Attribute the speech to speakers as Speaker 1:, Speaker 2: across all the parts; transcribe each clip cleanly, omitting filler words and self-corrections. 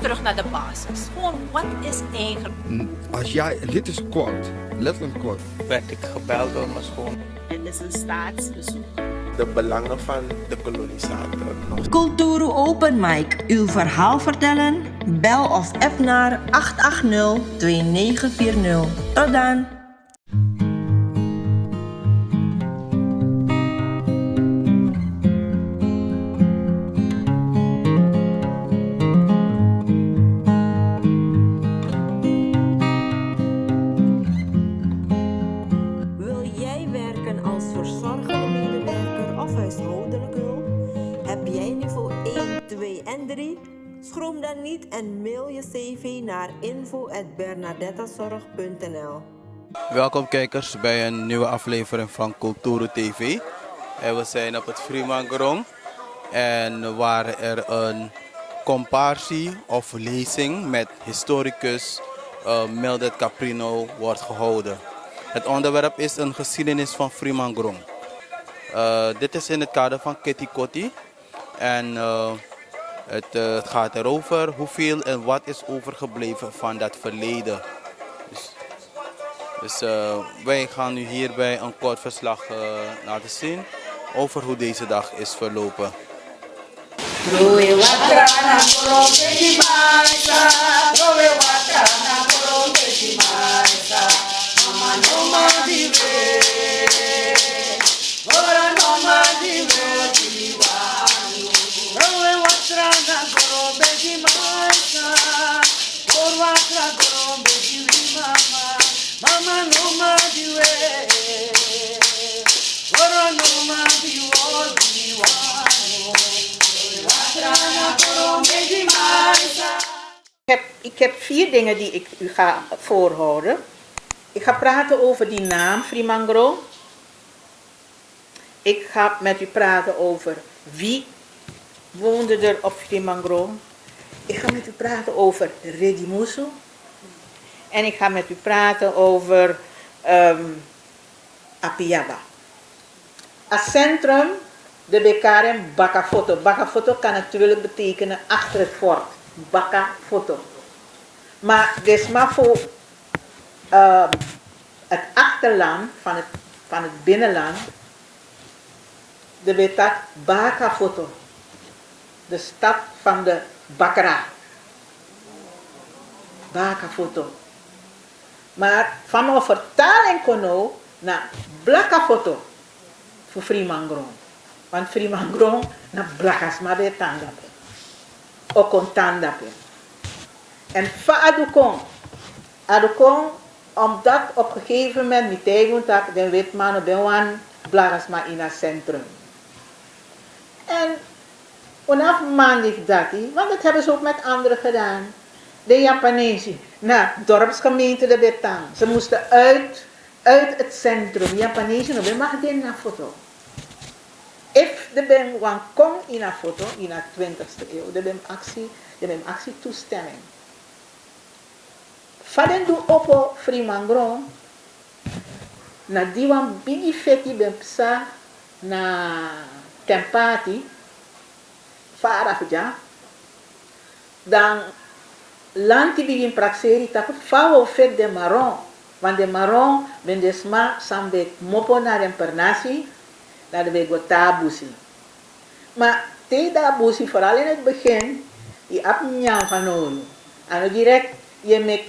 Speaker 1: terug naar de basis. Gewoon, wat is eigenlijk?
Speaker 2: Als jij, dit is quote, letterlijk quote.
Speaker 3: Werd ik gebeld door mijn schoon.
Speaker 1: Het is een staatsbezoek.
Speaker 4: De belangen van de kolonisator.
Speaker 5: Culturu Open Mic. Uw verhaal vertellen? Bel of app naar 880-2940. Tot dan! Wil jij werken als verzorgende medewerker of huishoudelijke hulp? Heb jij niveau 1, 2 en 3? Schroom dan niet en mail je cv naar info@bernadettazorg.nl.
Speaker 3: Welkom kijkers bij een nieuwe aflevering van Culturu TV. En we zijn op het Fremangrom en waar er een comparsie of lezing met historicus Mildred Caprino wordt gehouden. Het onderwerp is een geschiedenis van Fremangrom. Dit is in het kader van Kitty Kotti en het gaat erover hoeveel en wat is overgebleven van dat verleden. Dus wij gaan nu hierbij een kort verslag laten zien over hoe deze dag is verlopen.
Speaker 6: Ik heb 4 dingen die ik u ga voorhouden. Ik ga praten over die naam Fremangrom. Ik ga met u praten over wie woonde er op Fremangrom. Ik ga met u praten over Redimusu. En ik ga met u praten over Apiaba. Als centrum de Bekarem Bakafoto. Bakafoto kan natuurlijk betekenen achter het fort. Bakafoto. Maar desma voor het achterland van het binnenland, de betak Bakafoto. De stad van de Bakra. Bakafoto. Maar van mijn vertaling kono naar Blakafoto voor Fremangrom. Want Fremangrom naar Blakas maar bij Tandape. Ook Tandape. En fa adukon, omdat op een gegeven moment met tegenwoordig de witman bewan Blakas maar in het centrum. En vanaf maandag dat, want dat hebben ze ook met anderen gedaan. De Japanezen, naar dorpsgemeente de Betang. Ze moesten uit het centrum. Japanezen, we mag dit naar foto. If de ben wan kom in een foto in de 20e eeuw, de ben actie toestemming. Vaden do opo Fremangrom, na die wan bigi feti ben psa na tempati, farafja, dan lanti begin praxeri tak fawo fet de marron, want de marron ben de sma sambe mopo naar een pernasi, naar de wego tabusi. Maar te tabusi, vooral in het begin, je hebt niet van nodig. En direct je met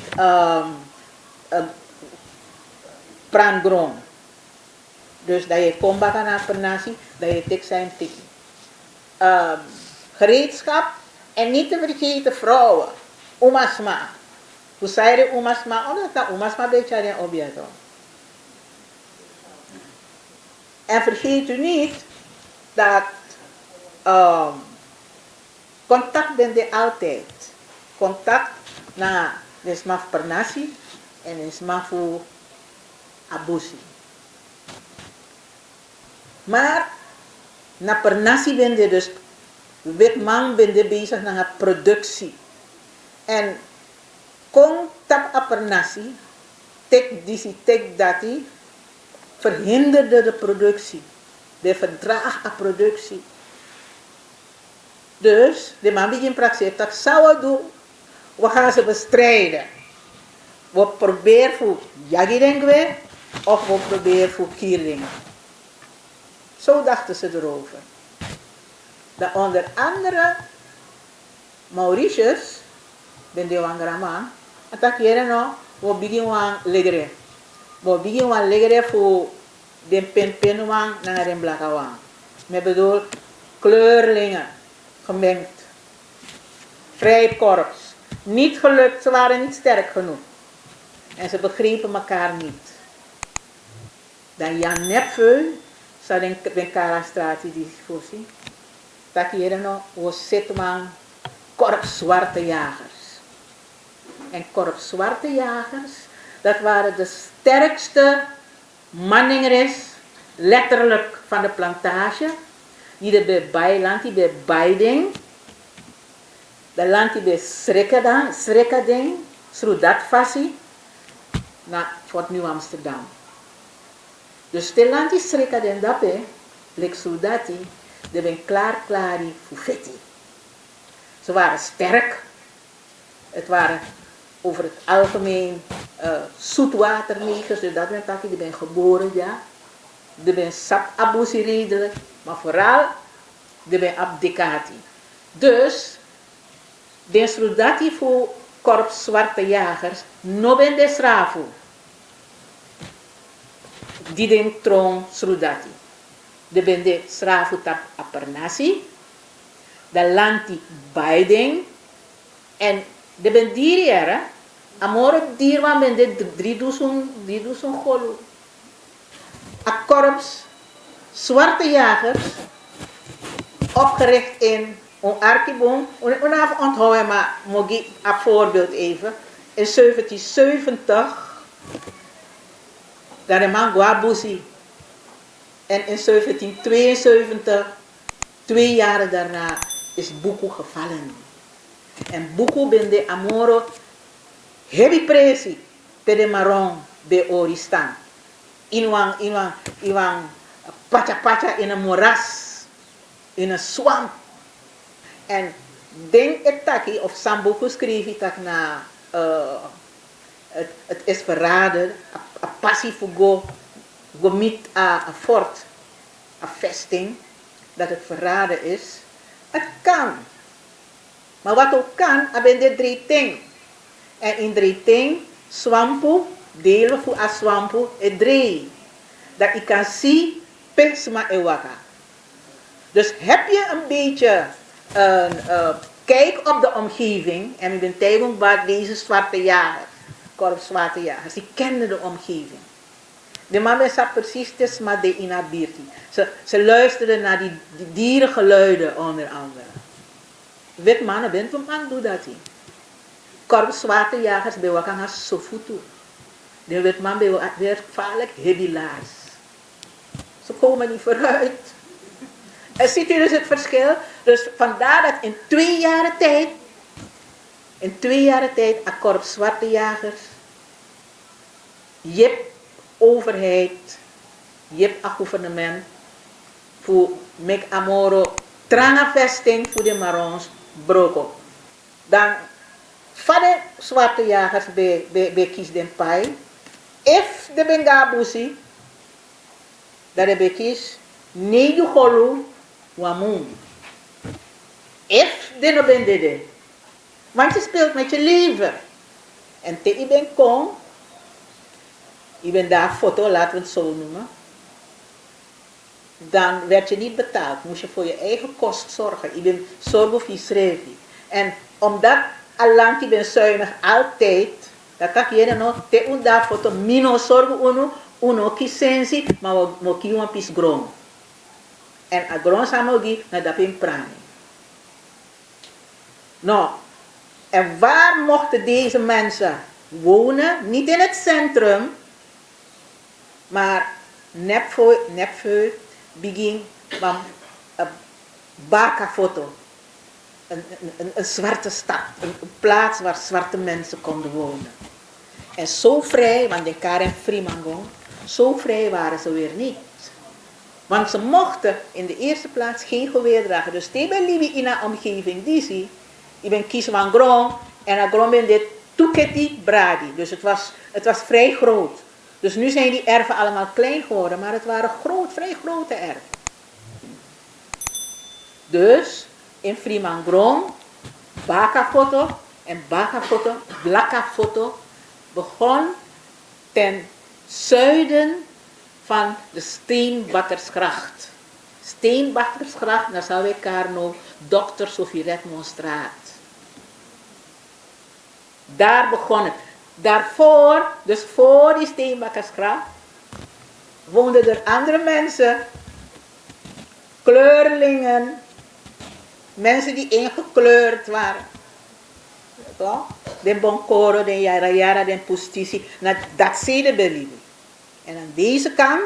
Speaker 6: prangrom. Dus dat je kombaga naar pernasi, dat je tek zijn tiki. Gereedschap en niet te vergeten vrouwen. Umasma. Hoe zei je umasma? Omdat dat umasma beetje een object. En vergeet u niet dat contact bent je altijd. Contact naar de smaf pernasi en de smaf abusi. Maar na pernasi ben je dus witman ben je bezig naar productie. En kon tap apernasi, tek disi, tek dati, verhinderde de productie. De verdraag a productie. Dus, de man begint praxeert, dat zou doen we gaan ze bestrijden. We proberen voor Jagirengwe of we proberen voor Kierlingen. Zo dachten ze erover. Dat onder andere Mauritius, ben de wangrama, attackeren no, we beginnen legere. We beginnen legere voor de pen wang naar de blakke wang. Met bedoel kleurlingen, gemengd. Vrijkorps. Niet gelukt, ze waren niet sterk genoeg. En ze begrepen elkaar niet. Dan Jan Nepveu, zou den Karastraat die voorzien. Dat hier nog was zitman korps zwarte jagers. En korps zwarte jagers, dat waren de sterkste manningeres, letterlijk van de plantage. Die er bij bijland, die bij Baiding. De land die bij Srekading, zodat Fassi, naar Fort Nieuw Amsterdam. Dus de land die Srekading daarbij, lijkt zodat die ben klaar voor Feti. Ze waren sterk. Het waren over het algemeen zoetwaternegers, dus dat ben ik die ben geboren, ja. Die ben sap abusi redelijk, maar vooral die ben abdicati. Dus de soldati voor korps zwarte jagers, no ben de srafu. Die den tron soldati. De ben de srafu tap apernasi. De lanti Baiding. En de ben diriere. Amore dirwan ben de 3000 golu. A korps zwarte jagers. Opgericht in een arkibon, onaf onthouden, maar moet ik een voorbeeld even. In 1770, daar de man Guabusi. En in 1772, 2 jaar daarna, is Buku gevallen. En Buku ben de Amoro heavy presi, per de Maron, bij Oristan. Iwan, pacha in een moeras, in een swamp. En denk het taki, of Sambuku schreef het na, het is verraden, een passie voor go met een fort, een vesting, dat het verraden is. Het kan. Maar wat ook kan, hebben de 3 dingen. En in 3 dingen, swampu, delen voor a swampu, het 3. Dat je kan zien, pesma ewaka. Dus heb je een beetje kijk op de omgeving, en ik ben tegen waar deze zwarte jagers, korps zwarte jagers, die kenden de omgeving. De man is precies tes maar de inabirti. Ze luisterden naar die dierengeluiden onder andere. Wit mannen bent om aan doe dat hij. Korps zwarte jagers bij elkaar gaan zo voet toe. De wit man weer gevaarlijk hebilaars. Ze komen niet vooruit. En ziet u dus het verschil? Dus vandaar dat in 2 jaar tijd, een korps zwarte jagers, je hebt overheid, je hebt een gouvernement, voor Mek Amoro, trange vesting voor de Marons, broko. Dan, van de zwarte jagers bij Kies den Pai, if de Bengabusi, dat de Kies, Neju Holu, Wamun. If de no ben de. Want je speelt met je leven. En te je ben kom. Je bent daar foto, laten we het zo noemen. Dan werd je niet betaald. Moest je voor je eigen kost zorgen. Je bent zorgen voor je schrijven. En omdat allang je bent zuinig altijd. Dat kan je nog te un daar foto. Mino zorgen uno kisensi. Maar we kieuwen pis grond. En a grond samogi na dapin prani. Nou, en waar mochten deze mensen wonen? Niet in het centrum, maar nepveu begin van een baka-foto. Een zwarte stad, een plaats waar zwarte mensen konden wonen. En zo vrij, want de Karen Frimango, zo vrij waren ze weer niet. Want ze mochten in de eerste plaats geen geweer dragen. Dus die ben Libi in een omgeving die zie. Je bent kies van grond En agrom ben dit Tuketi Bradi. Dus het was vrij groot. Dus nu zijn die erven allemaal klein geworden, maar het waren vrij grote erven. Dus in Fremangrom, Bakafoto en Bakafoto, Blakafoto begon ten zuiden van de Steenbakkersgracht. Steenbakkersgracht, dan zou ik haar nog Dr. Sofie Redmondstraat. Daar begon het. Daarvoor, dus voor die Steenbakkersgracht, woonden er andere mensen, kleurlingen, mensen die ingekleurd waren. De Boncoro, de Yara, de Pustisi, dat zie je believe. En aan deze kant,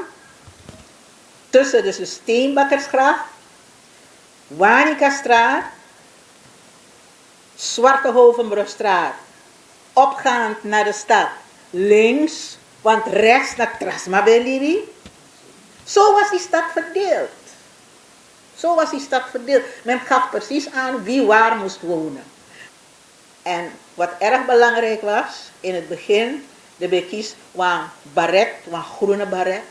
Speaker 6: tussen dus de Steenbakkersgracht, Wanikastraat, Zwartehovenbrugstraat, opgaand naar de stad, links, want rechts naar Trasmabelibi. Zo was die stad verdeeld. Zo was die stad verdeeld. Men gaf precies aan wie waar moest wonen. En wat erg belangrijk was, in het begin, de bekies was baret, was groene baret.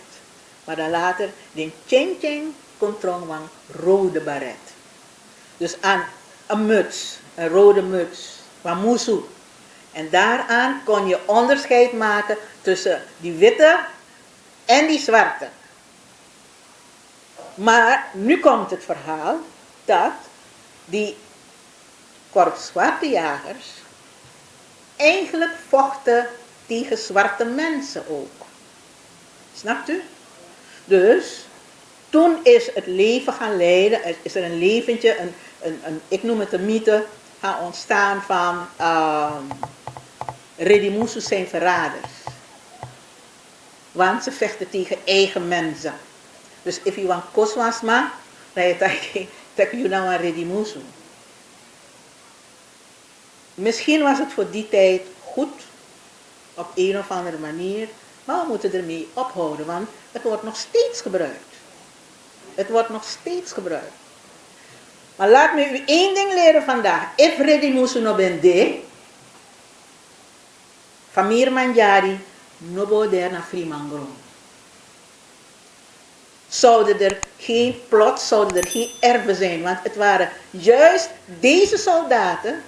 Speaker 6: Maar dan later, de cheng controng was rode baret. Dus aan een muts, een rode muts, was musu. En daaraan kon je onderscheid maken tussen die witte en die zwarte. Maar nu komt het verhaal dat die korps zwarte jagers eigenlijk vochten tegen zwarte mensen ook. Snapt u? Dus toen is het leven gaan leiden, is er een leventje, ik noem het een mythe, gaan ontstaan van Redimusu zijn verraders. Want ze vechten tegen eigen mensen. Dus if you want koswasma, dan je you nou een Redimusu. Misschien was het voor die tijd goed, op een of andere manier, maar we moeten ermee ophouden, want het wordt nog steeds gebruikt. Het wordt nog steeds gebruikt. Maar laat me u één ding leren vandaag. If Redimusu no bende, Famir Manjari, no boder na Fremangrom. Zouden er geen plot, zouden er geen erven zijn, want het waren juist deze soldaten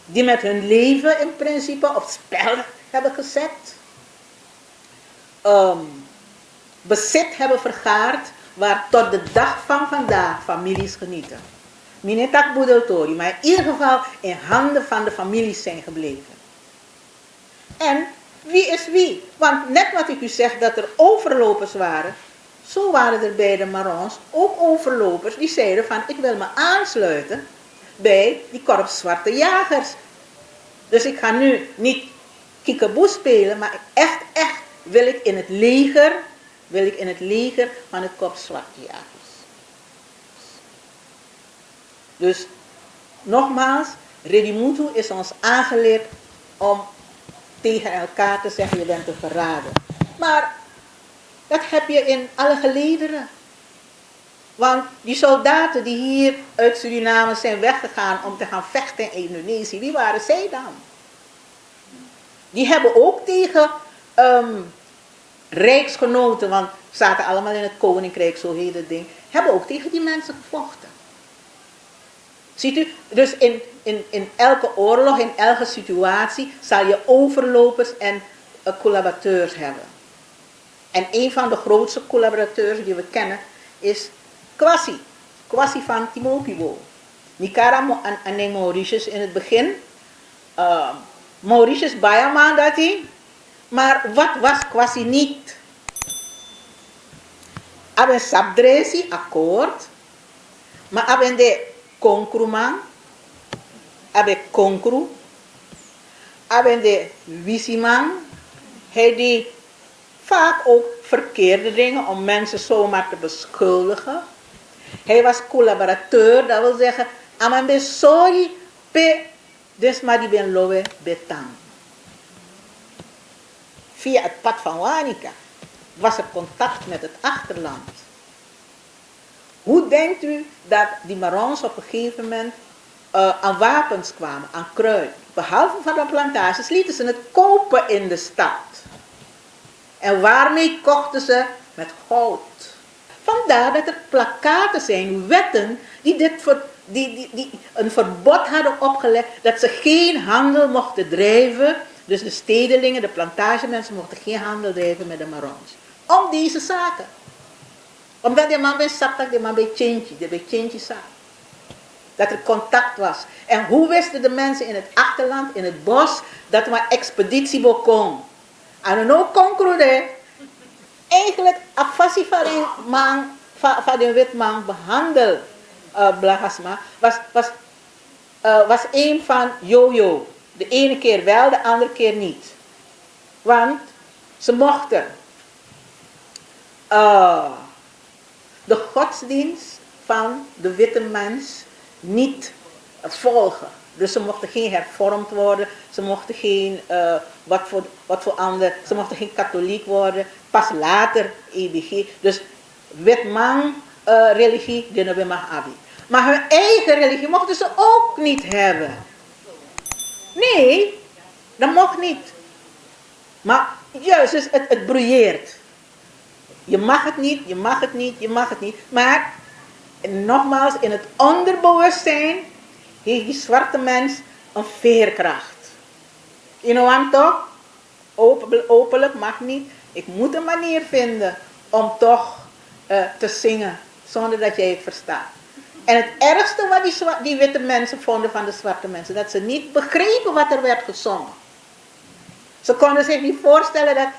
Speaker 6: die met hun leven in principe op spel hebben gezet, bezit hebben vergaard, waar tot de dag van vandaag families genieten. Minetak boedeltori, maar in ieder geval in handen van de families zijn gebleven. En wie is wie? Want net wat ik u zeg dat er overlopers waren, zo waren er bij de Marons ook overlopers die zeiden van ik wil me aansluiten bij die korps zwarte jagers. Dus ik ga nu niet kiekeboe spelen, maar echt wil ik in het leger van het korps zwarte jagers. Dus nogmaals, Redimusu is ons aangeleerd om tegen elkaar te zeggen je bent een verrader. Maar dat heb je in alle gelederen. Want die soldaten die hier uit Suriname zijn weggegaan om te gaan vechten in Indonesië, wie waren zij dan? Die hebben ook tegen rijksgenoten, want ze zaten allemaal in het koninkrijk, zo heet het ding, hebben ook tegen die mensen gevochten. Ziet u, dus in elke oorlog, in elke situatie, zal je overlopers en collaborateurs hebben. En een van de grootste collaborateurs die we kennen is Kwasi van Timopiwo. Nikara en Mauritius in het begin. Mauritius Bayaman dat hij. Maar wat was Kwasi niet? Aben Sabdresi akkoord. Maar aben de Konkruman. Aben Konkru. Aben de Wisiman. Hij die vaak ook verkeerde dingen om mensen zomaar te beschuldigen. Hij was collaborateur, dat wil zeggen, aman be sorry pe desma die ben lowe betang. Via het pad van Wanica was er contact met het achterland. Hoe denkt u dat die Marons op een gegeven moment aan wapens kwamen, aan kruid. Behalve van de plantages lieten ze het kopen in de stad. En waarmee kochten ze? Met goud. Vandaar dat er plakkaten zijn, wetten, die een verbod hadden opgelegd dat ze geen handel mochten drijven. Dus de stedelingen, de plantagemensen mochten geen handel drijven met de Marons. Om deze zaken. Omdat die man bij Saptak, die man bij Tjintje, die bij Tjintje zat. Dat er contact was. En hoe wisten de mensen in het achterland, in het bos, dat er maar expeditie kon? En dan ook concludeer. Eigenlijk, afasi van de witman behandel Blagasma was een van yo-yo. De ene keer wel, de andere keer niet. Want ze mochten de godsdienst van de witte mens niet volgen. Dus ze mochten geen hervormd worden, ze mochten geen ze mochten geen katholiek worden. Pas later EBG. Dus witman religie, die we mag abi. Maar hun eigen religie mochten ze ook niet hebben. Nee, dat mocht niet. Maar juist, dus het broeieert. Je mag het niet, je mag het niet, je mag het niet. Maar, nogmaals, in het onderbewustzijn heeft die zwarte mens een veerkracht. Je know toch? Openlijk mag niet. Ik moet een manier vinden om toch te zingen, zonder dat jij het verstaat. En het ergste wat die witte mensen vonden van de zwarte mensen, dat ze niet begrepen wat er werd gezongen. Ze konden zich niet voorstellen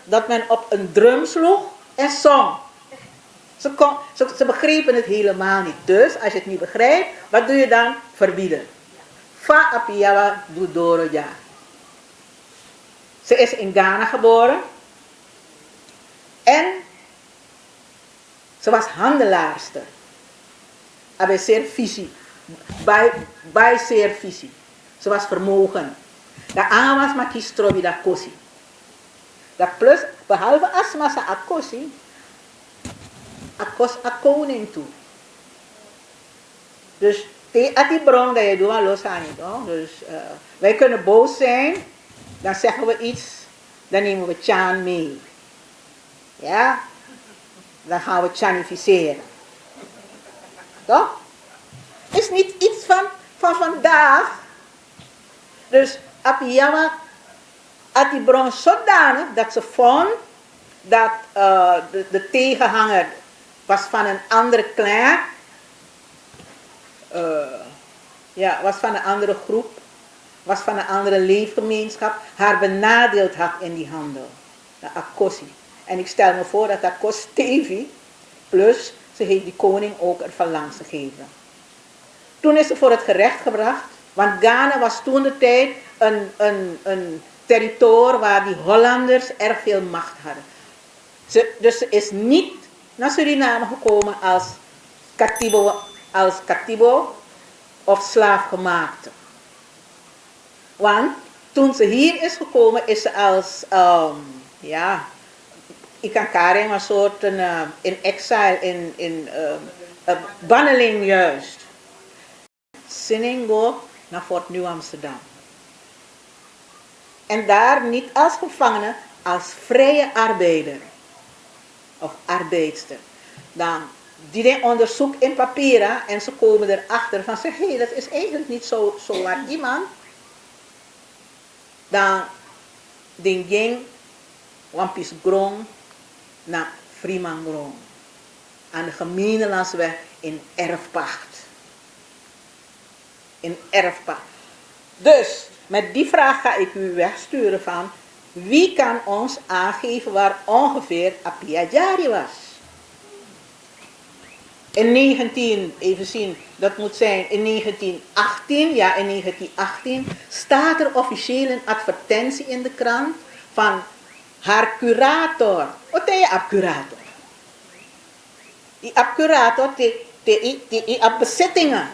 Speaker 6: dat men op een drum sloeg en zong. Ze begrepen het helemaal niet. Dus, als je het niet begrijpt, wat doe je dan? Verbieden. Fa apiyawa dudoro ja. Ze is in Ghana geboren. En ze was handelaarster. Bij zeer visie. Bij zeer visie. Ze was vermogen. De aanwas maar kies trobi da kosi. Dat plus, behalve asma sa akosi, akos a koning toe. Dus die bron dat je doet, los aan niet. Dus wij kunnen boos zijn, dan zeggen we iets, dan nemen we Chan mee. Ja? Dan gaan we Chanificeren. Toch? Is niet iets van vandaag. Dus Apiyama had die bron zodanig dat ze vond dat de tegenhanger was van een andere clan. Was van een andere groep. Was van een andere leefgemeenschap. Haar benadeeld had in die handel. De Akosi. En ik stel me voor dat Akos Tevi, plus ze heeft die koning ook ervan langs gegeven. Toen is ze voor het gerecht gebracht, want Ghana was toen de tijd een territorium waar die Hollanders erg veel macht hadden. Dus ze is niet naar Suriname gekomen als katibo of slaafgemaakte. Want toen ze hier is gekomen, is ze als, Ikankaren, een soort in exile, in banneling juist. Siningo naar Fort Nieuw Amsterdam. En daar niet als gevangene, als vrije arbeider. Of arbeidster. Dan die den onderzoek in papieren en ze komen erachter van zeg, hé, dat is eigenlijk niet zo waar iemand. Dan den ging wampis grong naar Freeman grong. Aan de gemeentelandsweg in erfpacht. In erfpacht. Dus, met die vraag ga ik u wegsturen van wie kan ons aangeven waar ongeveer Apia Jari was? In 1918 staat er officieel een advertentie in de krant van haar curator. Wat is je abcurator? Die abcurator, die bezittingen.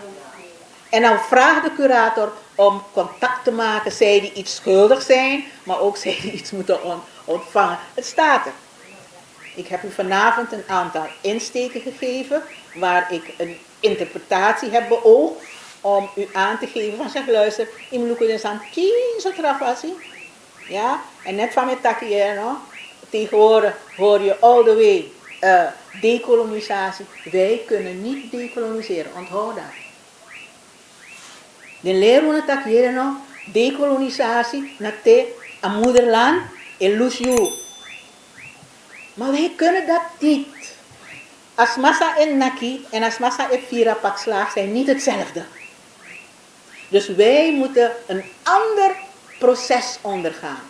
Speaker 6: En dan vraagt de curator om contact te maken, zij die iets schuldig zijn, maar ook zij die iets moeten ontvangen. Het staat er. Ik heb u vanavond een aantal insteken gegeven waar ik een interpretatie heb beoogd om u aan te geven van zeg luister, in mijn is aan kiezen trafassie. Ja, en net van mijn takkie no? Tegenwoordig hoor je all the way dekolonisatie. Wij kunnen niet dekoloniseren, onthoud dat. De leren dat hier no, dekolonisatie naar een moederland en Lucio. Maar wij kunnen dat niet. As massa en Naki en as massa en Vira pak slaag zijn niet hetzelfde. Dus wij moeten een ander proces ondergaan.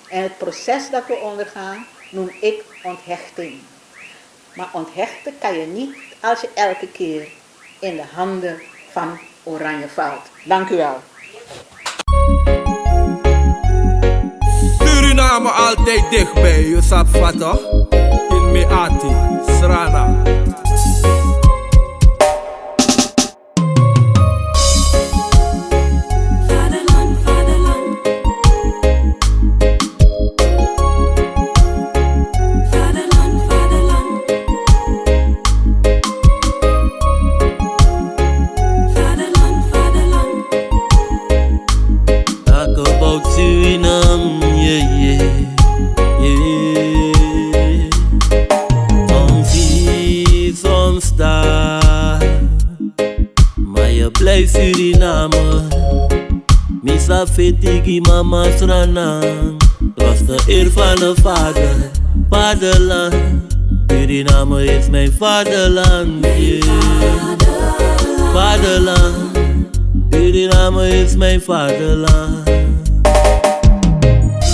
Speaker 6: En het proces dat we ondergaan noem ik onthechting. Maar onthechten kan je niet als je elke keer in de handen van Oranje valt. Dank u wel.
Speaker 7: Suriname altijd dichtbij, je sap vatten. In Meati, Srana.
Speaker 8: Suriname, misa fetigi mama Srana, was de eer van de vader, vaderland. Suriname is mijn vaderland, yeah. Vaderland, Suriname is mijn vaderland.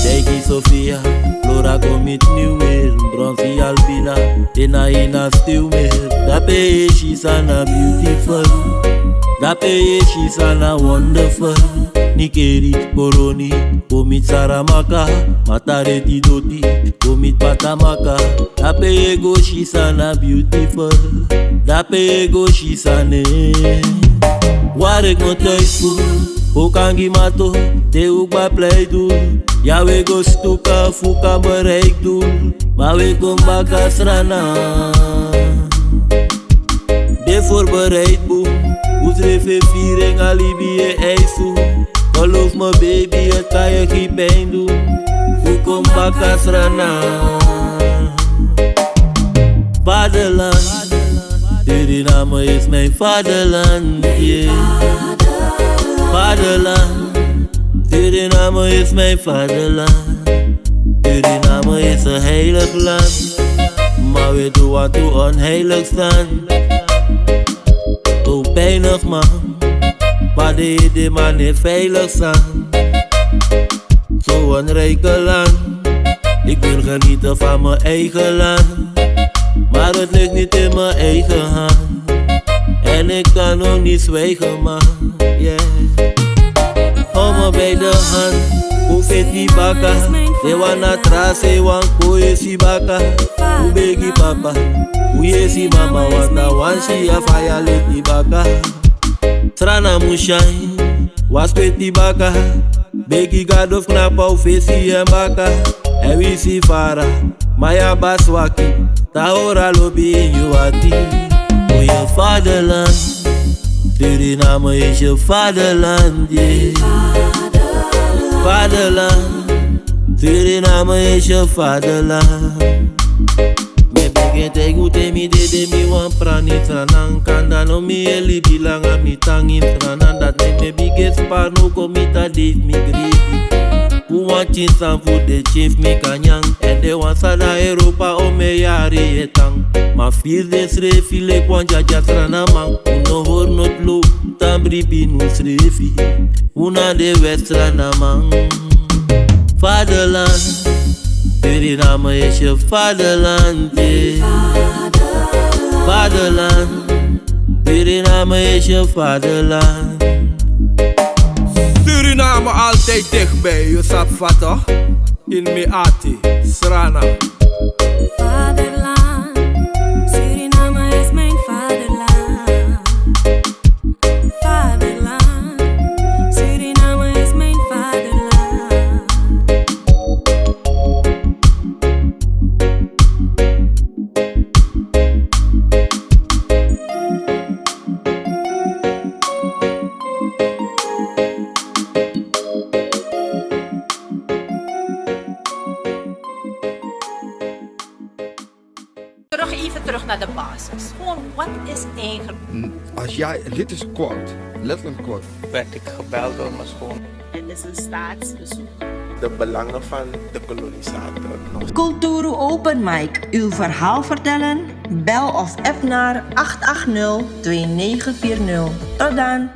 Speaker 8: Deki Sofia, Flora commit nieuw weer, Bronzy Albina, Ina still meer. Dape she'sana beautiful. Dape she's ana wonderful. Nikeri, Boroni, Komit Saramaka, Matareti Doti, Komit Patamaka. Dape ego she's ana beautiful. Dape ego she's ane. Waar ik me thuis voel, ook aan mato, te ook bij pleit doen. Ja, we go stuka, fuka bereik doen, maar we kom baka Srana. De voorbereid boem. Oesrefe viering alibi en ijsu. Geloof me baby, het kan je geen pijn doen. Hoe kom baka Srana? Vaderland, Suriname is mijn vaderland, yeah. Vaderland, Suriname is mijn vaderland. Suriname is een heilig land, maar we doen wat we onheilig staan. Zo pijnig man, maar de man niet veilig staan. Zo'n rijke land, ik wil genieten van mijn eigen land. Maar het ligt niet in mijn eigen hand, en ik kan ook niet zwijgen man, yeah. Hou me bij de hand, hoe vet die baka. Ze wana trase, wan koe si baka. Hoe begi papa, hoe je si mama. Wanta wansi ya faya let die baka. Srana mushai, was pet die baka. Begi god of knapa ou fesi en baka. En wie si fara, maya baswaki. Tahora lobi in yuati. Oh je vaderland, Suriname is je vaderland, yeah. Vaderland, Suriname is je vaderland. Me begin te gute mi de mi wan prani tranan. Kanda no mi eli bilanga mi tangi tranan. Dat me biggest par no komita date mi greedy. Who want chins and food de chief mi kanyang. En de wan sada Europa o me yari etang. Ma fils de srefi le kwan jaja trana man. Uno hor not lo, tambri pinu srefi. Una de westrana man. Vaderland, Suriname is je vaderland, yeah. Vaderland, Suriname is je vaderland.
Speaker 7: Suriname altijd dichtbij, je sap vatten. In Meati, Srana.
Speaker 9: Vaderland, Suriname is mijn vaderland. Vaderland, Suriname is mijn vaderland.
Speaker 1: is eigenlijk...
Speaker 2: Als jij, dit is quote, letterlijk quote.
Speaker 3: Werd ik gebeld door mijn schoon.
Speaker 1: Het is een staatsbezoek.
Speaker 4: De belangen van de kolonisator.
Speaker 5: Culturu Open Mic. Uw verhaal vertellen? Bel of app naar 880-2940. Tot dan!